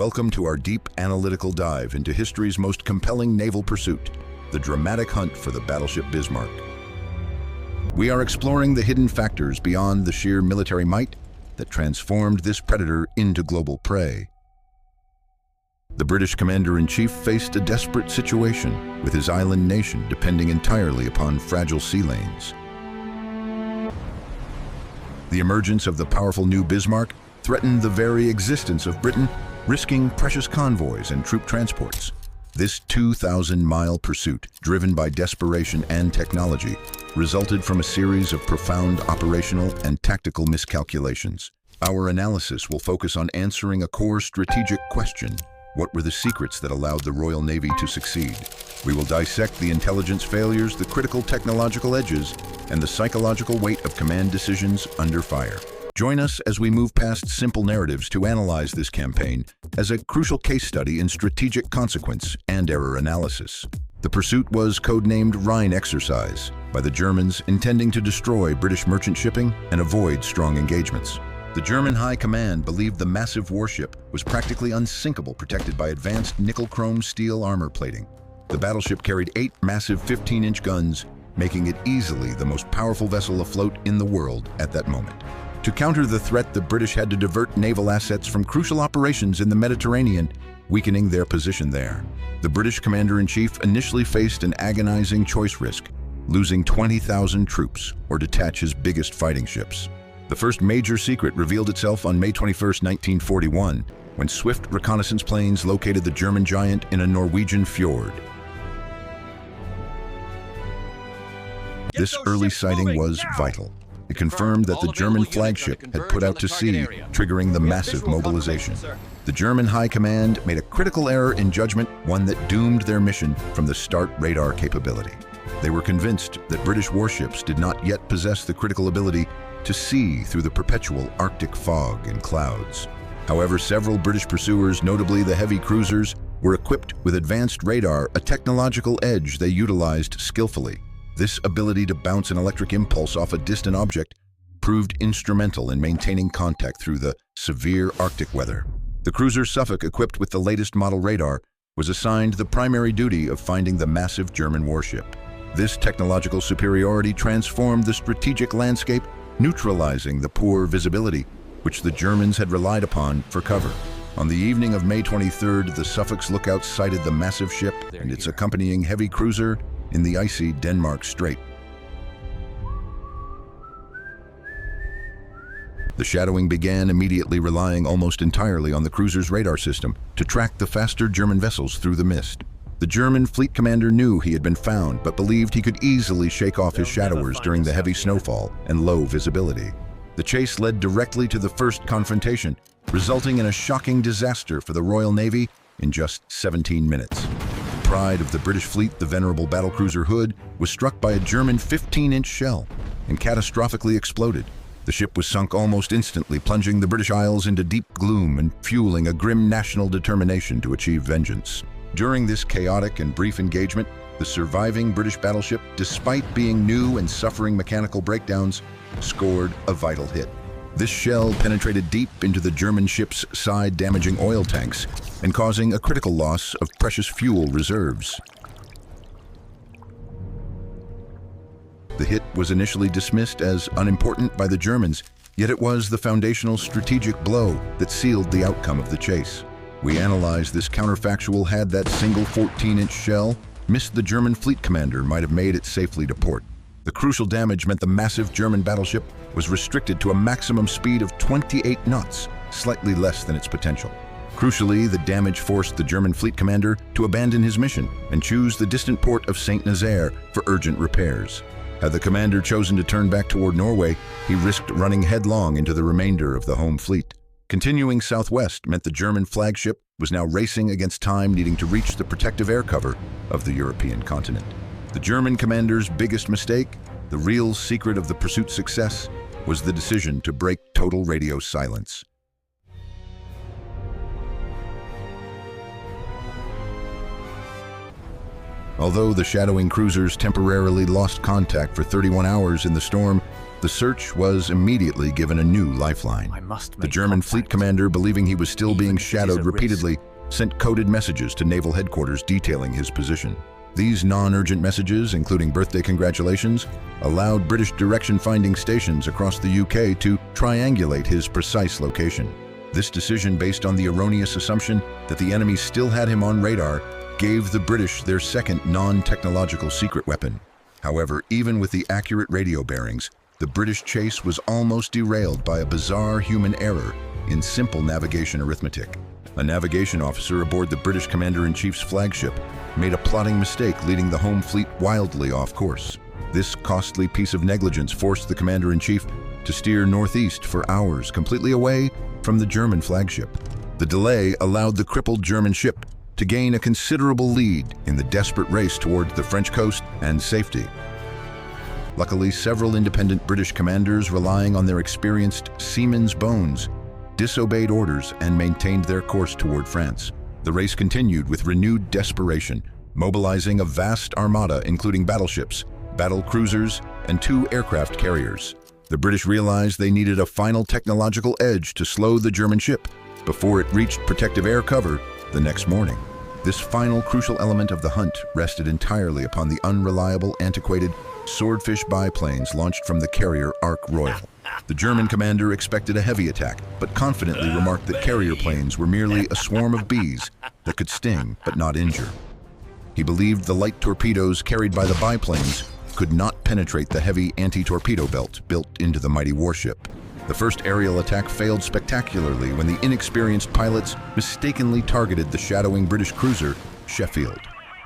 Welcome to our deep analytical dive into history's most compelling naval pursuit, the dramatic hunt for the battleship Bismarck. We are exploring the hidden factors beyond the sheer military might that transformed this predator into global prey. The British commander-in-chief faced a desperate situation, with his island nation depending entirely upon fragile sea lanes. The emergence of the powerful new Bismarck threatened the very existence of Britain, risking precious convoys and troop transports. This 2,000-mile pursuit, driven by desperation and technology, resulted from a series of profound operational and tactical miscalculations. Our analysis will focus on answering a core strategic question: what were the secrets that allowed the Royal Navy to succeed? We will dissect the intelligence failures, the critical technological edges, and the psychological weight of command decisions under fire. Join us as we move past simple narratives to analyze this campaign as a crucial case study in strategic consequence and error analysis. The pursuit was codenamed Rhine Exercise by the Germans, intending to destroy British merchant shipping and avoid strong engagements. The German High Command believed the massive warship was practically unsinkable, protected by advanced nickel-chrome steel armor plating. The battleship carried 8 massive 15-inch guns, making it easily the most powerful vessel afloat in the world at that moment. To counter the threat, the British had to divert naval assets from crucial operations in the Mediterranean, weakening their position there. The British commander-in-chief initially faced an agonizing choice risk: losing 20,000 troops or detach his biggest fighting ships. The first major secret revealed itself on May 21, 1941, when swift reconnaissance planes located the German giant in a Norwegian fjord. This early sighting was vital. It confirmed that the German flagship had put out to sea, triggering the massive mobilization. The German High Command made a critical error in judgment, one that doomed their mission from the start radar capability. They were convinced that British warships did not yet possess the critical ability to see through the perpetual Arctic fog and clouds. However, several British pursuers, notably the heavy cruisers, were equipped with advanced radar, a technological edge they utilized skillfully. This ability to bounce an electric impulse off a distant object proved instrumental in maintaining contact through the severe Arctic weather. The cruiser Suffolk, equipped with the latest model radar, was assigned the primary duty of finding the massive German warship. This technological superiority transformed the strategic landscape, neutralizing the poor visibility which the Germans had relied upon for cover. On the evening of May 23rd, the Suffolk's lookout sighted the massive ship and its accompanying heavy cruiser in the icy Denmark Strait. The shadowing began, immediately relying almost entirely on the cruiser's radar system to track the faster German vessels through the mist. The German fleet commander knew he had been found, but believed he could easily shake off his shadowers during the heavy snowfall and low visibility. The chase led directly to the first confrontation, resulting in a shocking disaster for the Royal Navy in just 17 minutes. The pride of the British fleet, the venerable battlecruiser Hood, was struck by a German 15-inch shell and catastrophically exploded. The ship was sunk almost instantly, plunging the British Isles into deep gloom and fueling a grim national determination to achieve vengeance. During this chaotic and brief engagement, the surviving British battleship, despite being new and suffering mechanical breakdowns, scored a vital hit. This shell penetrated deep into the German ship's side, damaging oil tanks and causing a critical loss of precious fuel reserves. The hit was initially dismissed as unimportant by the Germans, yet it was the foundational strategic blow that sealed the outcome of the chase. We analyzed this counterfactual. Had that single 14-inch shell missed, the German fleet commander might have made it safely to port. The crucial damage meant the massive German battleship was restricted to a maximum speed of 28 knots, slightly less than its potential. Crucially, the damage forced the German fleet commander to abandon his mission and choose the distant port of Saint-Nazaire for urgent repairs. Had the commander chosen to turn back toward Norway, he risked running headlong into the remainder of the home fleet. Continuing southwest meant the German flagship was now racing against time, needing to reach the protective air cover of the European continent. The German commander's biggest mistake, the real secret of the pursuit's success, was the decision to break total radio silence. Although the shadowing cruisers temporarily lost contact for 31 hours in the storm, The search was immediately given a new lifeline. The German fleet commander, believing he was still being shadowed repeatedly, sent coded messages to naval headquarters detailing his position. These non-urgent messages, including birthday congratulations, allowed British direction-finding stations across the UK to triangulate his precise location. This decision, based on the erroneous assumption that the enemy still had him on radar, gave the British their second non-technological secret weapon. However, even with the accurate radio bearings, the British chase was almost derailed by a bizarre human error in simple navigation arithmetic. A navigation officer aboard the British Commander-in-Chief's flagship made a plotting mistake, leading the home fleet wildly off course. This costly piece of negligence forced the Commander-in-Chief to steer northeast for hours, completely away from the German flagship. The delay allowed the crippled German ship to gain a considerable lead in the desperate race toward the French coast and safety. Luckily, several independent British commanders, relying on their experienced seamen's bones, disobeyed orders and maintained their course toward France. The race continued with renewed desperation, mobilizing a vast armada including battleships, battle cruisers, and 2 aircraft carriers. The British realized they needed a final technological edge to slow the German ship before it reached protective air cover the next morning. This final crucial element of the hunt rested entirely upon the unreliable, antiquated Swordfish biplanes launched from the carrier Ark Royal. The German commander expected a heavy attack, but confidently remarked that carrier planes were merely a swarm of bees that could sting but not injure. He believed the light torpedoes carried by the biplanes could not penetrate the heavy anti-torpedo belt built into the mighty warship. The first aerial attack failed spectacularly when the inexperienced pilots mistakenly targeted the shadowing British cruiser Sheffield.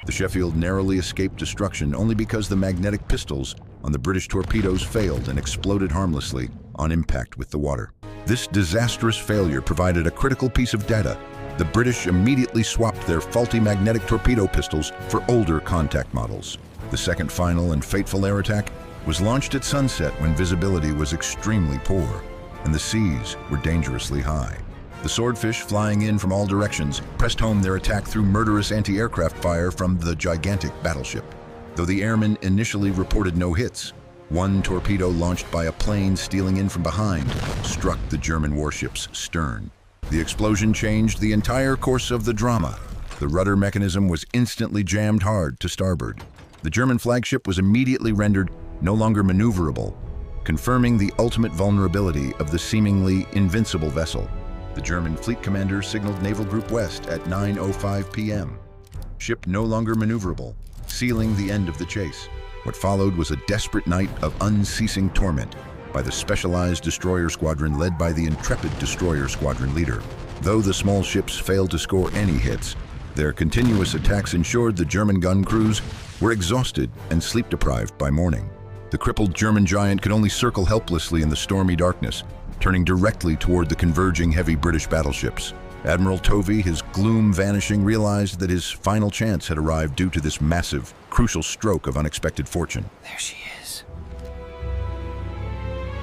The Sheffield narrowly escaped destruction only because the magnetic pistols on the British torpedoes failed and exploded harmlessly on impact with the water. This disastrous failure provided a critical piece of data. The British immediately swapped their faulty magnetic torpedo pistols for older contact models. The second final and fateful air attack was launched at sunset when visibility was extremely poor and the seas were dangerously high. The Swordfish, flying in from all directions, pressed home their attack through murderous anti-aircraft fire from the gigantic battleship. Though the airmen initially reported no hits, one torpedo launched by a plane stealing in from behind struck the German warship's stern. The explosion changed the entire course of the drama. The rudder mechanism was instantly jammed hard to starboard. The German flagship was immediately rendered no longer maneuverable, confirming the ultimate vulnerability of the seemingly invincible vessel. The German fleet commander signaled Naval Group West at 9:05 p.m. Ship no longer maneuverable, sealing the end of the chase. What followed was a desperate night of unceasing torment by the specialized destroyer squadron led by the intrepid destroyer squadron leader. Though the small ships failed to score any hits, their continuous attacks ensured the German gun crews were exhausted and sleep-deprived by morning. The crippled German giant could only circle helplessly in the stormy darkness, turning directly toward the converging heavy British battleships. Admiral Tovey, his gloom vanishing, realized that his final chance had arrived due to this massive, crucial stroke of unexpected fortune. There she is.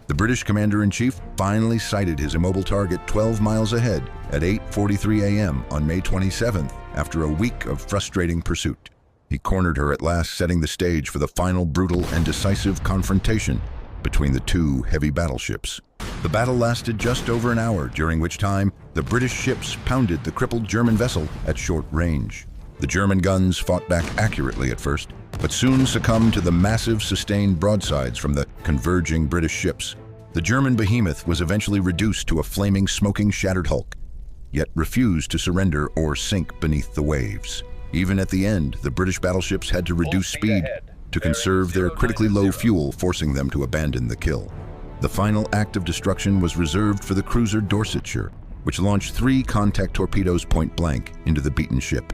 The British Commander-in-Chief finally sighted his immobile target 12 miles ahead at 8:43 a.m. on May 27th after a week of frustrating pursuit. He cornered her at last, setting the stage for the final brutal and decisive confrontation between the 2 heavy battleships. The battle lasted just over an hour, during which time the British ships pounded the crippled German vessel at short range. The German guns fought back accurately at first, but soon succumbed to the massive sustained broadsides from the converging British ships. The German behemoth was eventually reduced to a flaming, smoking, shattered hulk, yet refused to surrender or sink beneath the waves. Even at the end, the British battleships had to reduce speed to conserve their critically low fuel, forcing them to abandon the kill. The final act of destruction was reserved for the cruiser Dorsetshire, which launched 3 contact torpedoes point blank into the beaten ship.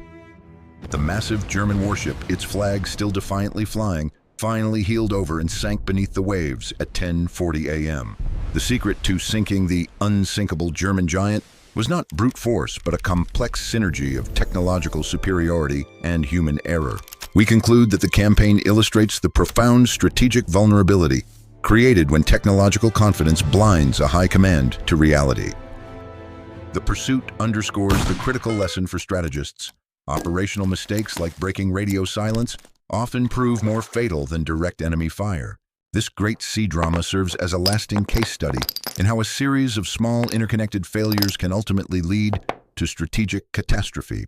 The massive German warship, its flag still defiantly flying, finally heeled over and sank beneath the waves at 10:40 a.m. The secret to sinking the unsinkable German giant was not brute force, but a complex synergy of technological superiority and human error. We conclude that the campaign illustrates the profound strategic vulnerability created when technological confidence blinds a high command to reality. The pursuit underscores the critical lesson for strategists. Operational mistakes like breaking radio silence often prove more fatal than direct enemy fire. This great sea drama serves as a lasting case study in how a series of small interconnected failures can ultimately lead to strategic catastrophe.